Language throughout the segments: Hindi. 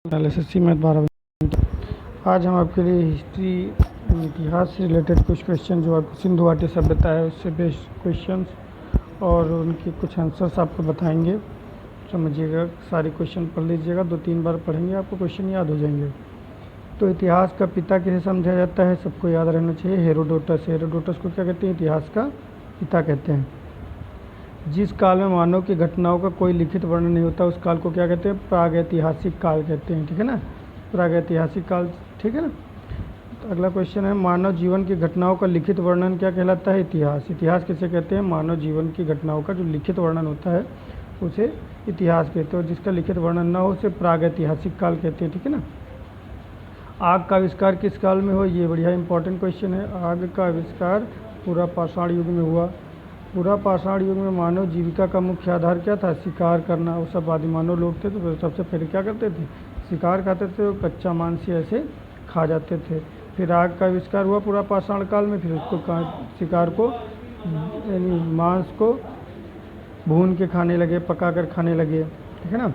SSC math 12। आज हम आपके लिए हिस्ट्री इतिहास से रिलेटेड कुछ क्वेश्चन जो आपको सिंधु घाटी सभ्यता है उससे बेस्ड क्वेश्चंस और उनके कुछ आंसर्स आपको बताएंगे। समझिएगा, सारे क्वेश्चन पढ़ लीजिएगा, 2-3 बार पढ़ेंगे आपको क्वेश्चन याद हो जाएंगे। तो इतिहास का पिता किसे समझा जाता है, सबको याद रहना चाहिए, हेरोडोटस। हेरोडोटस को क्या कहते हैं, इतिहास का पिता कहते हैं। जिस काल में मानव की घटनाओं का कोई लिखित वर्णन नहीं होता उस काल को क्या कहते हैं, प्रागैतिहासिक काल कहते हैं। ठीक है ना, प्रागैतिहासिक काल। ठीक है ना। तो अगला क्वेश्चन है, मानव जीवन की घटनाओं का लिखित वर्णन क्या कहलाता है, इतिहास। इतिहास किसे कहते हैं, मानव जीवन की घटनाओं का जो लिखित वर्णन होता है उसे इतिहास कहते हैं, और जिसका लिखित वर्णन ना हो उसे प्रागैतिहासिक काल कहते हैं। ठीक है ना। आग का आविष्कार किस काल में हुआ, ये बढ़िया इंपॉर्टेंट क्वेश्चन है। आग का आविष्कार पूरा पाषाण युग में हुआ। पूरा पाषाण युग में मानव जीविका का मुख्य आधार क्या था, शिकार करना। वो सब आदिमानव लोग थे तो सबसे पहले क्या करते थे, शिकार खाते थे और कच्चा मांस ऐसे खा जाते थे। फिर आग का आविष्कार हुआ पूरा पाषाण काल में, फिर उसको शिकार को यानी मांस को भून के खाने लगे, पका कर खाने लगे। ठीक है ना।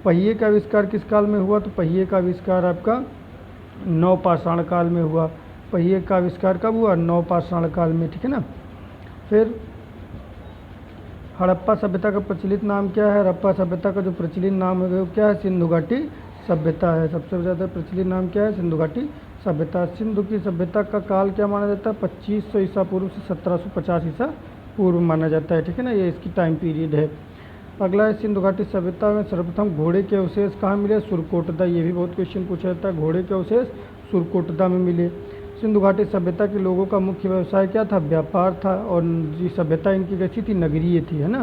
पहिए का आविष्कार किस काल में हुआ, तो पहिए का आविष्कार आपका नवपाषाण काल में हुआ। पहिए का आविष्कार कब हुआ, नवपाषाण काल में। ठीक है ना। फिर हड़प्पा सभ्यता का प्रचलित नाम क्या है, हड़प्पा सभ्यता का जो प्रचलित नाम है वो क्या है, सिंधु घाटी सभ्यता है। सबसे ज़्यादा प्रचलित नाम क्या है, सिंधु घाटी सभ्यता। सिंधु की सभ्यता का काल क्या माना जाता है, 2500 ईसा पूर्व से 1750 ईसा पूर्व माना जाता है। ठीक है ना, ये इसकी टाइम पीरियड है। अगला है, सिंधु घाटी सभ्यता में सर्वप्रथम घोड़े के अवशेष कहाँ मिले, सुरकोटदा। ये भी बहुत क्वेश्चन पूछा जाता है, घोड़े के अवशेष सुरकोटदा में मिले। सिंधु घाटी सभ्यता के लोगों का मुख्य व्यवसाय क्या था, व्यापार था, और ये सभ्यता इनकी कैसी थी, नगरीय थी। है ना।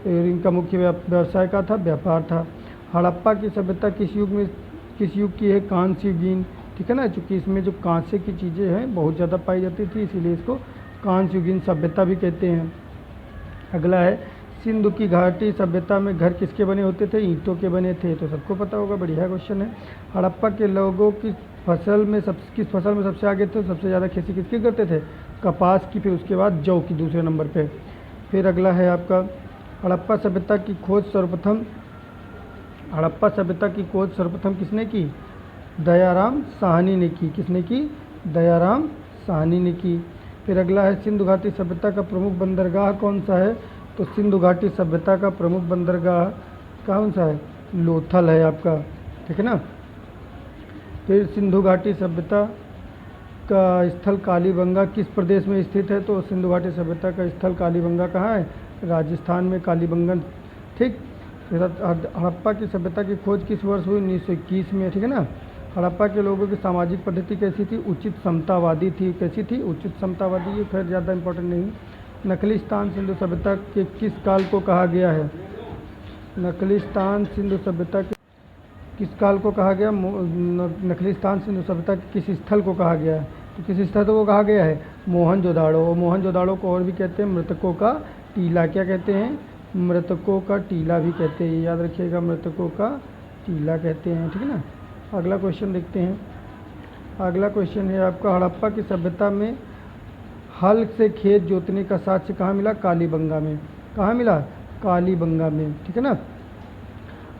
इनका मुख्य व्यवसाय का था, व्यापार था। हड़प्पा की सभ्यता किस युग की है, कांस्य युगीन। ठीक है ना, चूँकि इसमें जो कांसे की चीज़ें हैं बहुत ज़्यादा पाई जाती थी इसीलिए इसको कांस्य युगीन सभ्यता भी कहते हैं। अगला है, सिंधु की घाटी सभ्यता में घर किसके बने होते थे, ईंटों के बने थे, तो सबको पता होगा, बढ़िया क्वेश्चन है। हड़प्पा के लोगों की किस फसल में सबसे आगे थे, सबसे ज़्यादा खेती किसकी करते थे, कपास की, फिर उसके बाद जौ की दूसरे नंबर पे। फिर अगला है आपका, हड़प्पा सभ्यता की खोज सर्वप्रथम किसने की, दयाराम साहनी ने की। किसने की, दयाराम साहनी ने की। फिर अगला है, सिंधु घाटी सभ्यता का प्रमुख बंदरगाह कौन सा है, तो सिंधु घाटी सभ्यता का प्रमुख बंदरगाह कौन सा है, लोथल है आपका। ठीक है ना। फिर सिंधु घाटी सभ्यता का स्थल कालीबंगा किस प्रदेश में स्थित है, तो सिंधु घाटी सभ्यता का स्थल कालीबंगा कहाँ है, राजस्थान में, कालीबंगन। ठीक। फिर हड़प्पा की सभ्यता की खोज किस वर्ष हुई, 1921 में। ठीक है ना। हड़प्पा के लोगों की सामाजिक पद्धति कैसी थी, उचित समतावादी थी। कैसी थी, उचित समतावादी। ये खैर ज़्यादा इंपॉर्टेंट नहीं। नकलिस्तान सिंधु सभ्यता के किस काल को कहा गया है, नकलिस्तान सिंधु सभ्यता के किस काल को कहा गया, नकलिस्तान सिंधु सभ्यता के किस स्थल को कहा गया है, तो किस स्थल को कहा गया है, मोहनजोदाड़ो। और मोहनजोदाड़ो को और भी कहते हैं मृतकों का टीला। क्या कहते हैं, मृतकों का टीला भी कहते हैं, याद रखिएगा, मृतकों का टीला कहते हैं। ठीक है ना। अगला क्वेश्चन देखते हैं। अगला क्वेश्चन है आपका, हड़प्पा की सभ्यता में हल से खेत जोतने का साक्ष्य कहाँ मिला, कालीबंगा में। कहाँ मिला, कालीबंगा में। ठीक है ना।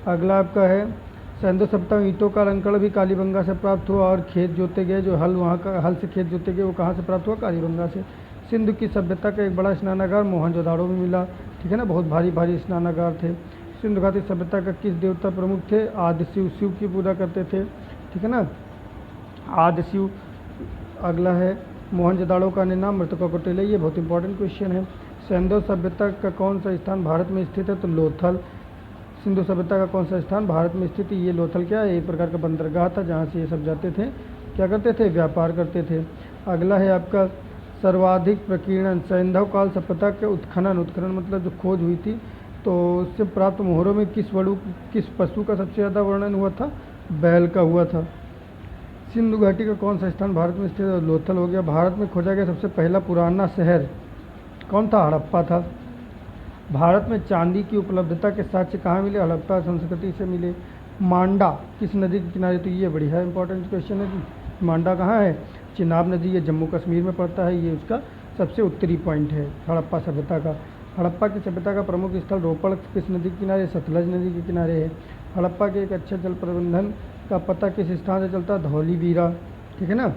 अगला आपका है, सिंधु सभ्यता में ईंटों का अलंकरण भी कालीबंगा से प्राप्त हुआ, और खेत जोते गए जो हल, वहाँ का हल से खेत जोते गए वो कहाँ से प्राप्त हुआ, कालीबंगा से। सिंधु की सभ्यता का एक बड़ा स्नानागार मोहनजोदाड़ो में मिला। ठीक है ना, बहुत भारी भारी स्नानागार थे। सिंधु घाटी सभ्यता का किस देवता प्रमुख थे, आदिशिव, शिव की पूजा करते थे। ठीक है ना, आदिशिव। अगला है, मोहनजोदाड़ो का निर्माण मृतकों को टीला। ये बहुत इंपॉर्टेंट क्वेश्चन है। सिंधु सभ्यता का कौन सा स्थान भारत में स्थित है, तो लोथल। सिंधु सभ्यता का कौन सा स्थान भारत में स्थित है, ये लोथल क्या है, एक प्रकार का बंदरगाह था जहाँ से ये सब जाते थे, क्या करते थे, व्यापार करते थे। अगला है आपका, सर्वाधिक प्रकीर्णन सैंधव काल सभ्यता के उत्खनन मतलब जो खोज हुई थी, तो उससे प्राप्त मोहरों में किस पशु का सबसे ज़्यादा वर्णन हुआ था, बैल का हुआ था। सिंधु घाटी का कौन सा स्थान भारत में स्थित है, लोथल हो गया। भारत में खोजा गया सबसे पहला पुराना शहर कौन था, हड़प्पा था। भारत में चांदी की उपलब्धता के साक्ष्य कहाँ मिले, हड़प्पा संस्कृति से मिले। मांडा किस नदी के किनारे, तो ये बढ़िया इंपॉर्टेंट क्वेश्चन है कि मांडा कहाँ है, चिनाब नदी, ये जम्मू कश्मीर में पड़ता है, ये उसका सबसे उत्तरी पॉइंट है हड़प्पा सभ्यता का। हड़प्पा की सभ्यता का प्रमुख स्थल रोपड़ किस नदी के किनारे, सतलज नदी के किनारे है। हड़प्पा के एक अच्छा जल प्रबंधन का पता किस स्थान से चलता है? धौलीवीरा, ठीक है ना।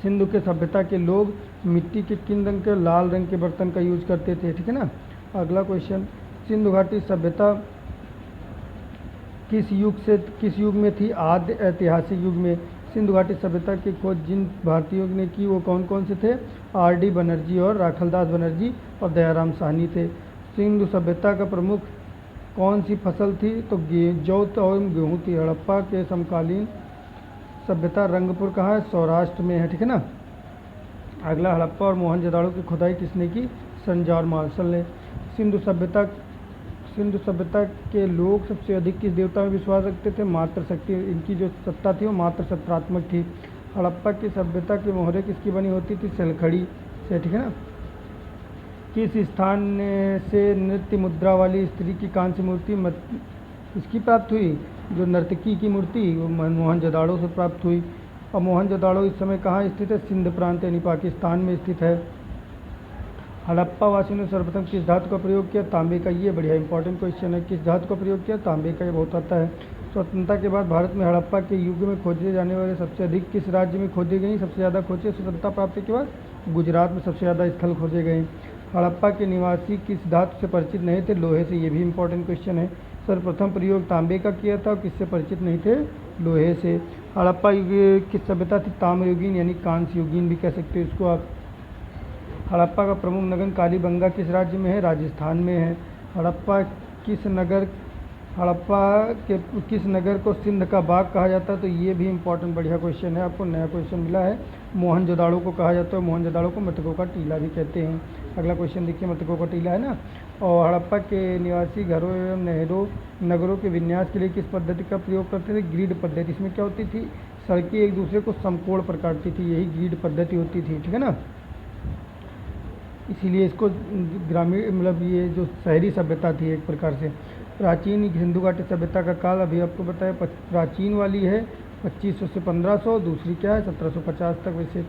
सिंधु के सभ्यता के लोग मिट्टी के किन रंग के? लाल रंग के बर्तन का यूज करते थे, ठीक है ना। अगला क्वेश्चन, सिंधु घाटी सभ्यता किस युग में थी? आद्य ऐतिहासिक युग में। सिंधु घाटी सभ्यता की खोज जिन भारतीयों ने की वो कौन कौन से थे? आर डी बनर्जी और राखलदास बनर्जी और दयाराम साहनी थे। सिंधु सभ्यता का प्रमुख कौन सी फसल थी? तो जौ और गेहूँ थी। हड़प्पा के समकालीन सभ्यता रंगपुर कहाँ है? सौराष्ट्र में है, ठीक है ना। अगला, हड़प्पा और मोहनजोदड़ो की खुदाई किसने की? संजॉर मार्शल ने। सिंधु सभ्यता के लोग सबसे अधिक किस देवता में विश्वास रखते थे? मातृशक्ति। इनकी जो सत्ता थी वो मातृसत्तात्मक थी। हड़प्पा की सभ्यता की मोहरें किसकी बनी होती थी? सलखड़ी से, ठीक है ना। किस स्थान से नृत्य मुद्रा वाली स्त्री की कांस्य मूर्ति किसकी प्राप्त हुई? जो नर्तकी की मूर्ति वो मोहनजोदड़ो से प्राप्त हुई। और मोहनजोदड़ो इस समय कहाँ स्थित है? सिंध प्रांत यानी पाकिस्तान में स्थित है। हड़प्पा वासियों ने सर्वप्रथम किस धातु का प्रयोग किया? तांबे का। ये बढ़िया इंपॉर्टेंट क्वेश्चन है, किस धातु का प्रयोग किया? तांबे का, ये बहुत आता है। स्वतंत्रता के बाद भारत में हड़प्पा के युग में खोजे जाने वाले सबसे अधिक किस राज्य में खोजे गई? सबसे ज़्यादा खोजे स्वतंत्रता प्राप्ति के बाद गुजरात में सबसे ज़्यादा स्थल खोजे गए। हड़प्पा के निवासी किस धातु से परिचित नहीं थे? लोहे से। ये भी इंपॉर्टेंट क्वेश्चन है। सर्वप्रथम प्रयोग तांबे का किया था और किससे परिचित नहीं थे? लोहे से। हड़प्पा युग किस सभ्यता थी? ताम्रयुगीन यानी कांस्य युगीन भी कह सकते हो इसको आप। हड़प्पा का प्रमुख नगर कालीबंगा किस राज्य में है? राजस्थान में है। हड़प्पा के किस नगर को सिंध का बाग कहा जाता है? तो ये भी इंपॉर्टेंट बढ़िया क्वेश्चन है, आपको नया क्वेश्चन मिला है। मोहनजोदड़ो को कहा जाता है, मोहनजोदड़ो को मृतकों का टीला भी कहते हैं। अगला क्वेश्चन देखिए, मृतकों का टीला है ना। और हड़प्पा के निवासी घरों एवं नगरों के विन्यास के लिए किस पद्धति का प्रयोग करते थे? ग्रिड पद्धति। इसमें क्या होती थी? सड़कें एक दूसरे को समकोण पर काटती थी, यही ग्रिड पद्धति होती थी, ठीक है ना। इसीलिए इसको ग्रामीण मतलब ये जो शहरी सभ्यता थी एक प्रकार से। प्राचीन सिंधु घाटी सभ्यता का काल अभी आपको बताया, प्राचीन वाली है 2500 से 1500, दूसरी क्या है 1750 तक वैसे।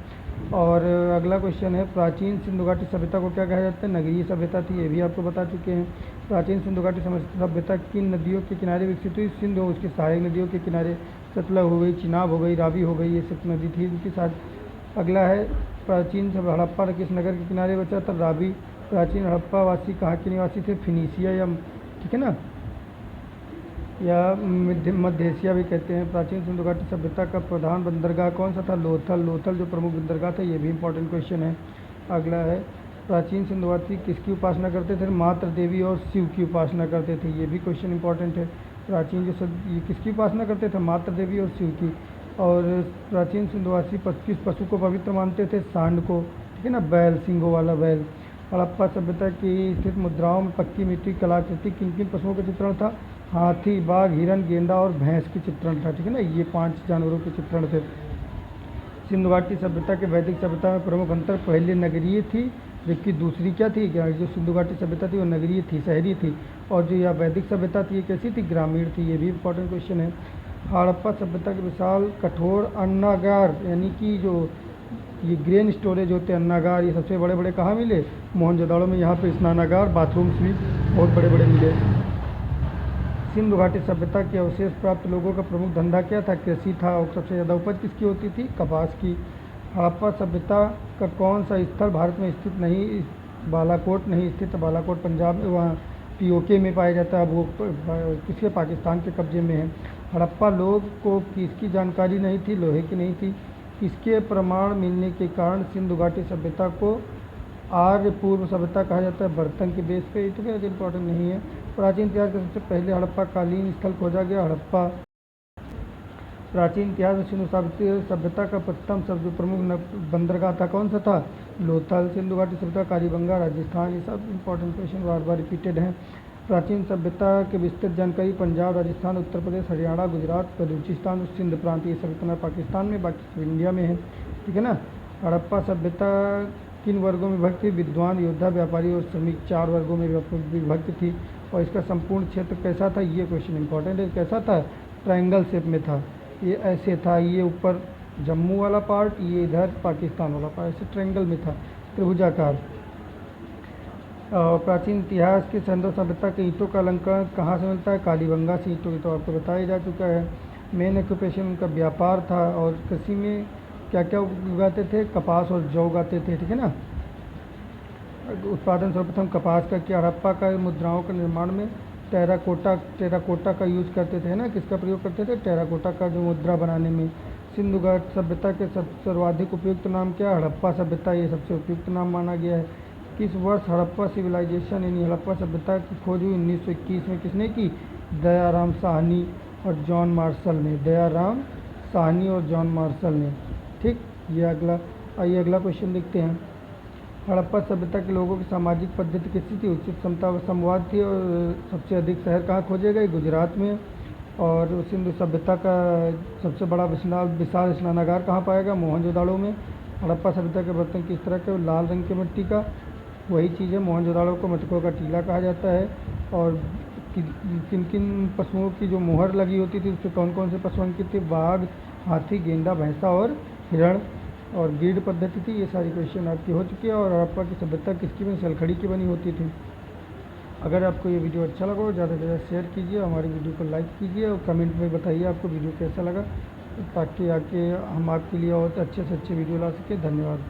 और अगला क्वेश्चन है, प्राचीन सिंधु घाटी सभ्यता को क्या कहा जाता है? नगरीय सभ्यता थी, ये भी आपको बता चुके हैं। प्राचीन सिंधु घाटी सभ्यता किन नदियों के किनारे विकसित हुई? सिंधु और उसकी सहायक नदियों के किनारे, सतलज हो गई, चिनाब हो गई, रावी हो गई, ये सब नदी थी उनके साथ। अगला है, प्राचीन हड़प्पा किस नगर के किनारे बचा था? रावी। प्राचीन हड़प्पा वासी कहाँ के निवासी थे? फिनीसिया या, ठीक है ना, या मध्य एशिया भी कहते हैं। प्राचीन सिंधु घाटी सभ्यता का प्रधान बंदरगाह कौन सा था? लोथल। लोथल जो प्रमुख बंदरगाह था, ये भी इंपॉर्टेंट क्वेश्चन है। अगला है, प्राचीन सिंधुवासी किसकी उपासना करते थे? मातृ देवी और शिव की उपासना करते थे, ये भी क्वेश्चन इंपॉर्टेंट है। प्राचीन ये किसकी उपासना करते थे? मातृ देवी और शिव की। और प्राचीन सिंधुवासी किस पशु को पवित्र मानते थे? सांड को, ठीक है ना, बैल, सींगों वाला बैल। हड़प्पा सभ्यता की स्थित मुद्राओं में पक्की मिट्टी कलाकृति किन किन पशुओं का चित्रण था? हाथी, बाघ, हिरन, गेंडा और भैंस के चित्रण था, ठीक है ना, ये 5 जानवरों के चित्रण थे। सिंधु घाटी सभ्यता के वैदिक सभ्यता में प्रमुख अंतर, पहले नगरीय थी जबकि दूसरी क्या थी? जो सिंधु घाटी सभ्यता थी वो नगरीय थी, शहरी थी। और जो यह वैदिक सभ्यता थी ये कैसी थी? ग्रामीण थी, ये भी इंपॉर्टेंट क्वेश्चन है। हड़प्पा सभ्यता के विशाल कठोर अन्नागार यानी कि जो ये ग्रेन स्टोरेज होते हैं, अन्नागार, ये सबसे बड़े बड़े कहाँ मिले? मोहनजोदड़ो में। यहाँ पे स्नानागार, बाथरूम्स भी बहुत बड़े बड़े मिले। सिंधु घाटी सभ्यता के अवशेष प्राप्त लोगों का प्रमुख धंधा क्या था? कृषि था। और सबसे ज़्यादा उपज किसकी होती थी? कपास की। हड़प्पा सभ्यता का कौन सा स्थल भारत में स्थित नहीं? बालाकोट नहीं स्थित, बालाकोट पंजाब में, वहाँ पीओके में पाया जाता है। अब वो किसके? पाकिस्तान के कब्जे में है। हड़प्पा लोग को किसकी जानकारी नहीं थी? लोहे की नहीं थी। इसके प्रमाण मिलने के कारण सिंधु घाटी सभ्यता को आर्य पूर्व सभ्यता कहा जाता है, बर्तन के बेस पे। ये तो क्या इंपॉर्टेंट नहीं है। प्राचीन इतिहास का सबसे पहले हड़प्पा कालीन स्थल खोजा गया, हड़प्पा। प्राचीन इतिहास में सिंधु सभ्यता का प्रथम सब जो प्रमुख बंदरगाह था कौन सा था? लोथल। सिंधु घाटी सभ्यता कालीबंगा, राजस्थान। ये सब इंपॉर्टेंट क्वेश्चन बार बार रिपीटेड हैं। प्राचीन सभ्यता के विस्तृत जानकारी पंजाब, राजस्थान, उत्तर प्रदेश, हरियाणा, गुजरात, बलूचिस्तान और सिंध प्रांत, ये सब इतना पाकिस्तान में, बाकी इंडिया में है, ठीक है ना। हड़प्पा सभ्यता किन वर्गों में विभक्त थी? विद्वान, योद्धा, व्यापारी और श्रमिक, 4 वर्गों में विभक्त थी। और इसका संपूर्ण क्षेत्र कैसा था? ये क्वेश्चन इंपॉर्टेंट है। कैसा था? ट्रायंगल शेप में था, ये ऐसे था, ये ऊपर जम्मू वाला पार्ट, ये इधर पाकिस्तान वाला पार्ट, ऐसे ट्रायंगल में था, त्रिभुजाकार। प्राचीन इतिहास के सिंधु सभ्यता के ईंटों का अलंकरण कहाँ से मिलता है? कालीबंगा से ईंटों की, तो आपको बताया जा चुका है। मेन ऑक्यूपेशन उनका व्यापार था। और कृषि में क्या क्या उगाते थे, कपास और जौ उगाते थे, ठीक है ना। उत्पादन सर्वप्रथम कपास का किया। हड़प्पा का मुद्राओं के निर्माण में टेराकोटा का यूज़ करते थे ना, किसका प्रयोग करते थे, टेराकोटा का जो मुद्रा बनाने में। सिंधु घाट सभ्यता के सर्वाधिक उपयुक्त नाम क्या है, हड़प्पा सभ्यता, ये सबसे उपयुक्त नाम माना गया है। किस वर्ष हड़प्पा सिविलाइजेशन यानी हड़प्पा सभ्यता की खोज हुई, 1921 में। किसने की, दयाराम साहनी और जॉन मार्शल ने, दयाराम साहनी और जॉन मार्शल ने, ठीक। ये अगला, आइए अगला क्वेश्चन देखते हैं। हड़प्पा सभ्यता के लोगों की सामाजिक पद्धति कैसी थी, उचित समता व संवाद थी। और सबसे अधिक शहर कहाँ खोजे गए, गुजरात में। और सिंधु सभ्यता का सबसे बड़ा विशाल स्नानागार कहाँ पाएगा, मोहनजोदाड़ो में। हड़प्पा सभ्यता के बर्तन किस तरह के, लाल रंग के मिट्टी का, वही चीज़ है, मोहनजोदाड़ो को मटकों का टीला कहा जाता है। और किन किन पशुओं की जो मोहर लगी होती थी, उससे कौन कौन से पशु अंकित थे, बाघ, हाथी, गेंडा, भैंसा और हिरण। और ग्रिड पद्धति थी। ये सारी क्वेश्चन आपकी हो चुकी है। और हड़प्पा की सभ्यता किसकी बनी, सलखड़ी की बनी होती थी। अगर आपको ये वीडियो अच्छा लगा हो, ज़्यादा से ज़्यादा शेयर कीजिए, हमारी वीडियो को लाइक कीजिए और कमेंट में बताइए आपको वीडियो कैसा लगा, ताकि आके हम आपके लिए और अच्छे से अच्छे वीडियो ला सकें। धन्यवाद।